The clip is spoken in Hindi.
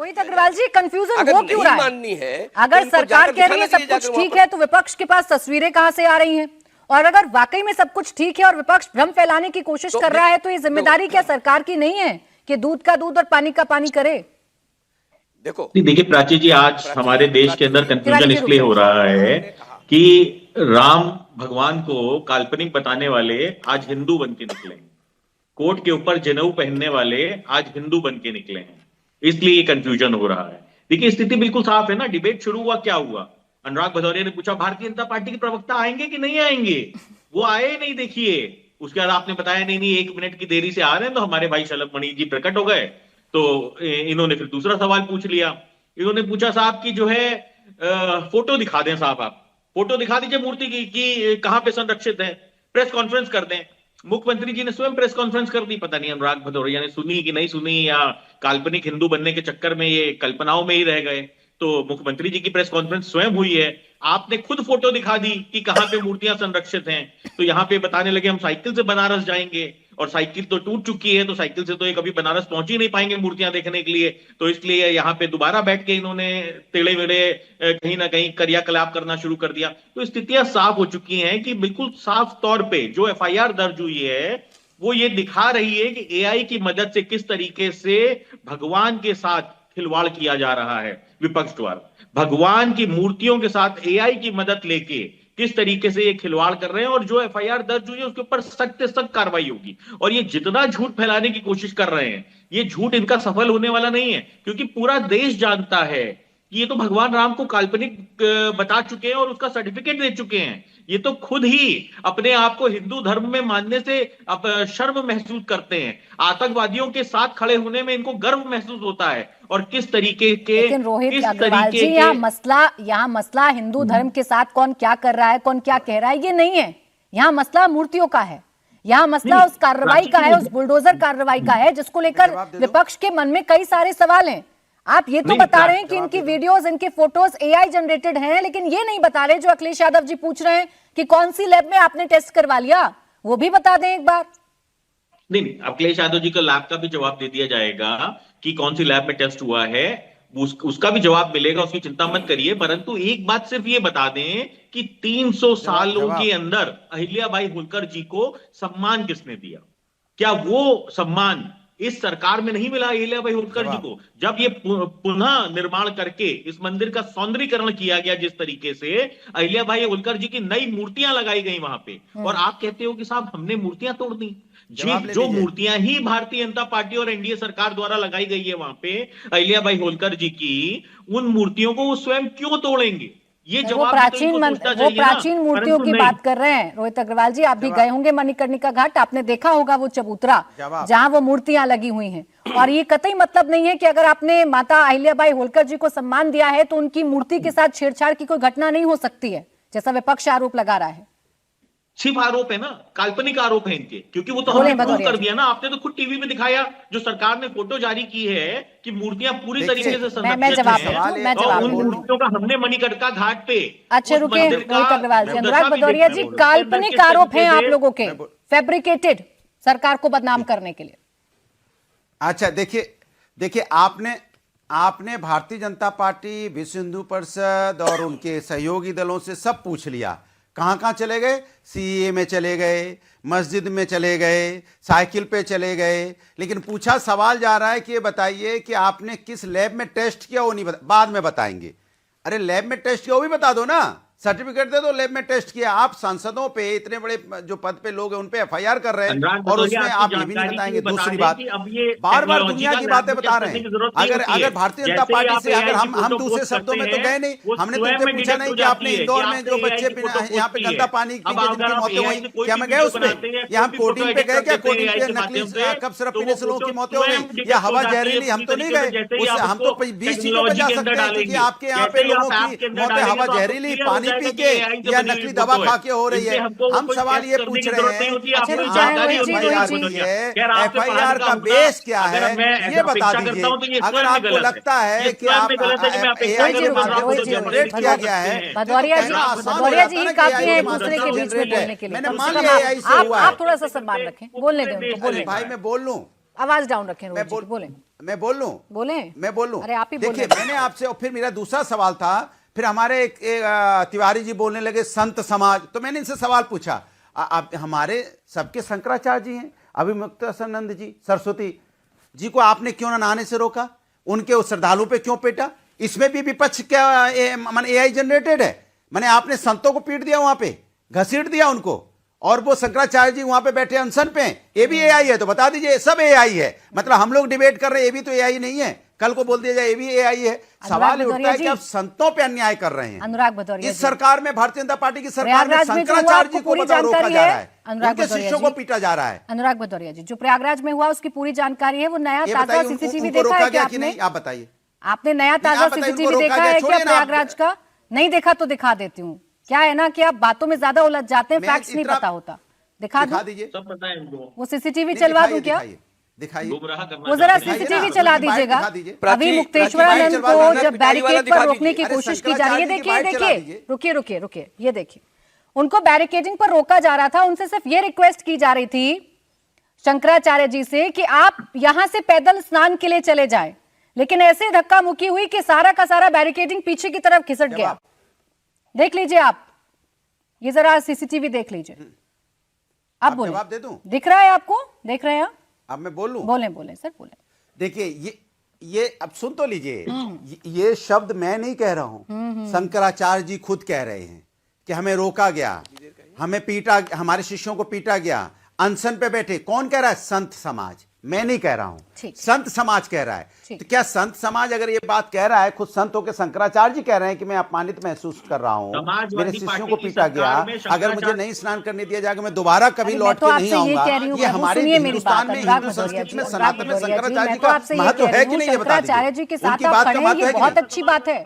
रोहित अग्रवाल जी, कंफ्यूजन हो क्यों रहा है? माननी है, अगर सरकार कह रही है सब कुछ ठीक है, तो विपक्ष के पास तस्वीरें कहां से आ रही हैं? और अगर वाकई में सब कुछ ठीक है और विपक्ष भ्रम फैलाने की कोशिश कर रहा है, तो ये जिम्मेदारी क्या सरकार की नहीं है कि दूध का दूध और पानी का पानी करे? देखिए प्राची जी, आज हमारे देश के अंदर कंफ्यूजन इसलिए हो रहा है कि राम भगवान को काल्पनिक बताने वाले आज हिंदू बन के निकले हैं, कोट के ऊपर जनेऊ पहनने वाले आज हिंदू बन के निकले हैं, इसलिए ये कंफ्यूजन हो रहा है। देखिए स्थिति बिल्कुल साफ है ना। डिबेट शुरू हुआ, क्या हुआ? अनुराग भदौरिया ने पूछा भारतीय जनता पार्टी के प्रवक्ता आएंगे कि नहीं आएंगे, वो आए नहीं। देखिए उसके बाद आपने बताया नहीं नहीं 1 मिनट की देरी से आ रहे हैं, तो हमारे भाई शलभ मणि जी प्रकट हो गए। तो इन्होंने फिर दूसरा सवाल पूछ लिया। इन्होंने पूछा साहब की जो है फोटो दिखा दें, साहब आप फोटो दिखा दीजिए मूर्ति की कहां पे संरक्षित है, प्रेस कॉन्फ्रेंस कर दें। मुख्यमंत्री जी ने स्वयं प्रेस कॉन्फ्रेंस कर दी। पता नहीं अनुराग भदौरिया ने सुनी कि नहीं सुनी, या काल्पनिक हिंदू बनने के चक्कर में ये कल्पनाओं में ही रह गए। तो मुख्यमंत्री जी की प्रेस कॉन्फ्रेंस स्वयं हुई है, आपने खुद फोटो दिखा दी कि कहां पे मूर्तियां संरक्षित हैं। तो यहां पे बताने लगे हम साइकिल से बनारस जाएंगे, और साइकिल तो टूट चुकी है, तो साइकिल से तो ये कभी बनारस पहुंच ही नहीं पाएंगे मूर्तियां देखने के लिए। तो इसलिए यहाँ पे दोबारा बैठ के इन्होंने टेढ़े मेढ़े कहीं ना कहीं क्रियाकलाप करना शुरू कर दिया। तो स्थितियां साफ हो चुकी हैं कि बिल्कुल साफ तौर पे जो एफआईआर दर्ज हुई है वो ये दिखा रही है कि एआई की मदद से किस तरीके से भगवान के साथ खिलवाड़ किया जा रहा है विपक्ष द्वारा। भगवान की मूर्तियों के साथ एआई की मदद लेके किस तरीके से ये खिलवाड़ कर रहे हैं, और जो एफआईआर दर्ज हुई है उसके ऊपर सख्त से सख्त कार्रवाई होगी। और ये जितना झूठ फैलाने की कोशिश कर रहे हैं, ये झूठ इनका सफल होने वाला नहीं है, क्योंकि पूरा देश जानता है कि ये तो भगवान राम को काल्पनिक बता चुके हैं और उसका सर्टिफिकेट दे चुके हैं। ये तो खुद ही अपने आप को हिंदू धर्म में मानने से अब शर्म महसूस करते हैं। आतंकवादियों के साथ खड़े होने में इनको गर्व महसूस होता है। और किस तरीके के, लेकिन रोहित अग्रवाल जी, यहाँ मसला हिंदू धर्म के साथ कौन क्या कर रहा है, कौन क्या कह रहा है, ये नहीं है। यहाँ मसला मूर्तियों का है, यहाँ मसला उस कार्रवाई का है, उस बुलडोजर कार्रवाई का है, जिसको लेकर विपक्ष के मन में कई सारे सवाल हैं। आप ये तो बता रहे हैं कि इनकी वीडियोस, इनके फोटोज एआई जनरेटेड हैं, लेकिन ये नहीं बता रहे जो अखिलेश यादव जी पूछ रहे हैं कि कौन सी लैब में आपने टेस्ट करवा लिया, वो भी बता दें एक बार। नहीं, अखिलेश यादव जी को लैब का भी जवाब दे दिया जाएगा कि कौन सी लैब में टेस्ट हुआ है, उसका भी जवाब मिलेगा, उसकी चिंता मत करिए। परंतु एक बात सिर्फ ये बता दें कि 300 सालों के अंदर अहिल्याबाई होलकर जी को सम्मान किसने दिया? क्या वो सम्मान इस सरकार में नहीं मिला अहिल्याबाई होलकर जी को? जब ये पुनः निर्माण करके इस मंदिर का सौंदर्यीकरण किया गया, जिस तरीके से अहिल्याबाई होलकर जी की नई मूर्तियां लगाई गई वहां पे, और आप कहते हो कि साहब हमने मूर्तियां तोड़ दी। जो मूर्तियां ही भारतीय जनता पार्टी और एनडीए सरकार द्वारा लगाई गई है वहां पे अहिल्याबाई होलकर जी की, उन मूर्तियों को वो स्वयं क्यों तोड़ेंगे? ये वो प्राचीन मूर्तियों की बात कर रहे हैं। रोहित अग्रवाल जी, आप भी गए होंगे मणिकर्णिका घाट, आपने देखा होगा वो चबूतरा जहां वो मूर्तियां लगी हुई हैं। और ये कतई मतलब नहीं है कि अगर आपने माता अहिल्याबाई होलकर जी को सम्मान दिया है तो उनकी मूर्ति के साथ छेड़छाड़ की कोई घटना नहीं हो सकती है, जैसा विपक्ष आरोप लगा रहा है। सिर्फ आरोप है ना, काल्पनिक आरोप है इनके, क्योंकि वो तो हमने प्रूव कर दिया ना। आपने तो खुद टीवी में दिखाया, जो सरकार ने फोटो जारी की है कि मूर्तियां पूरी तरीके से संरक्षित हैं, और उन मूर्तियों का हमने मणिकर्णिका घाट पे। अच्छा रुके रोहित अग्रवाल जी, अनुराग भदौरिया जी, काल्पनिक आरोप हैं आप लोगों के, फैब्रिकेटेड, सरकार को बदनाम करने के लिए। अच्छा देखिए आपने भारतीय जनता पार्टी, विश्व हिंदू परिषद और उनके सहयोगी दलों से सब पूछ लिया, कहाँ चले गए? सीए में चले गए, मस्जिद में चले गए, साइकिल पे चले गए, लेकिन पूछा सवाल जा रहा है कि ये बताइए कि आपने किस लैब में टेस्ट किया, वो नहीं बाद में बताएंगे। अरे लैब में टेस्ट किया वो भी बता दो ना, सर्टिफिकेट दे दो लैब में टेस्ट किया। आप सांसदों पे, इतने बड़े जो पद पे लोग हैं उन पे एफआईआर कर रहे हैं, और उसमें आप ये भी नहीं बताएंगे। दूसरी बात, बार बार दुनिया की बातें बता रहे हैं। अगर भारतीय जनता पार्टी से अगर हम दूसरे शब्दों में तो गए नहीं, हमने तुमसे पूछा नहीं कि आपने इंदौर में जो बच्चे यहाँ पे गंदा पानी पी के जिनकी मौतें हुई, क्या मैं गए उसमें? या हम कोडिंग पे गए क्या? कोडिंग पे नकली कप सिरप पीने से लोगों की मौतें हो गई, या हवा जहरीली? हम तो नहीं गए, हम तो 20 चीजों पे जा सकते हैं, क्योंकि आपके यहाँ पे लोगों की मौतें हवा जहरीली, पानी पी के या नकली दवा खा के हो रही है। हम सवाल ये पूछ रहे हैं एफआईआर का बेस क्या है, ये बता दीजिए। अगर आपको लगता है कि आप एआई के माध्यम से जनरेट किया गया है, भदौरिया जी काफी है दूसरे के बीच में बोलने के लिए। मैंने मान लिया एआई से हुआ है। आप थोड़ा सा सम्मान रखें, बोलने दें, भाई मैं बोल लूं, आवाज डाउन रखें, बोलें। मैं बोल लूं? बोले, मैं बोल लूं? अरे आप ही देखिए, बोले। मैंने आपसे, और फिर मेरा दूसरा सवाल था, फिर हमारे एक तिवारी जी बोलने लगे संत समाज, तो मैंने इनसे सवाल पूछा, आप हमारे सबके शंकराचार्य जी हैं, अभिमुक्तानंद जी, सरस्वती जी को आपने क्यों ना नहाने से रोका? उनके उस श्रद्धालु पे क्यों पेटा? इसमें भी विपक्ष क्या माने एआई जनरेटेड है? माने आपने संतों को पीट दिया, वहां पे घसीट दिया उनको, और वो शंकराचार्य जी वहां पे बैठे अनशन पे, ये भी एआई है? तो बता दीजिए, सब एआई है। मतलब हम लोग डिबेट कर रहे हैं, ये भी तो एआई नहीं है, कल को बोल दिया जाए ये भी एआई है। सवाल उठता है कि आप संतों पे अन्याय कर रहे हैं। अनुराग भदौरिया इस सरकार में, भारतीय जनता पार्टी की सरकार में शंकराचार्य जी को बताओ रोका जा रहा है, उनके शिष्यों को पीटा जा रहा है। अनुराग भदौरिया जी, जो प्रयागराज में हुआ उसकी पूरी जानकारी है, वो नया ताजा सीसीटीवी देखा है क्या आपने? आप बताइए, आपने नया ताजा सीसीटीवी देखा है क्या प्रयागराज का? नहीं देखा तो दिखा देती हूँ। क्या है ना कि आप बातों में ज्यादा उलझ जाते हैं, फैक्ट्स नहीं पता होता। दिखा दीजिए, सब पता है इनको। वो सीसीटीवी चलवा दूं क्या? दिखाइए, वो जरा सीसीटीवी चला दीजिएगा। अभी मुक्तेश्वरानंद को जब बैरिकेड पर रोकने की कोशिश की जा रही है, देखिए देखिए, रुकिए रुकिए रुकिए, ये देखिए, उनको बैरिकेडिंग पर रोका जा रहा था। उनसे सिर्फ ये रिक्वेस्ट की जा रही थी शंकराचार्य जी से कि आप यहां से पैदल स्नान के लिए चले जाएं, लेकिन ऐसे धक्का मुक्की हुई कि सारा का सारा बैरिकेडिंग पीछे की तरफ खिसक गया। देख लीजिए आप, ये जरा सीसीटीवी देख लीजिए। अब बोले, जवाब दे दूं? दिख रहा है आपको? देख रहे हैं आप? अब मैं बोलूं? बोले बोले सर, बोले। देखिए, ये अब सुन तो लीजिए, ये शब्द मैं नहीं कह रहा हूं, शंकराचार्य जी खुद कह रहे हैं कि हमें रोका गया, हमें पीटा, हमारे शिष्यों को पीटा गया, अनशन पे बैठे। कौन कह रहा है? संत समाज, मैं नहीं कह रहा हूं, संत समाज कह रहा है। तो क्या संत समाज अगर ये बात कह रहा है, खुद संत होकर शंकराचार्य जी कह रहे हैं कि मैं अपमानित महसूस कर रहा हूं, मेरे शिष्यों को पीटा गया, अगर मुझे नहीं स्नान करने दिया जाएगा मैं दोबारा कभी लौट के नहीं आऊंगा। ये हमारे हिंदुस्तान में, हिंदू संस्कृति में, सनातन में शंकराचार्य जी का महत्व है कि नहीं, ये बता दीजिए। शंकराचार्य जी के साथ आप खड़े हैं, ये बहुत अच्छी बात है।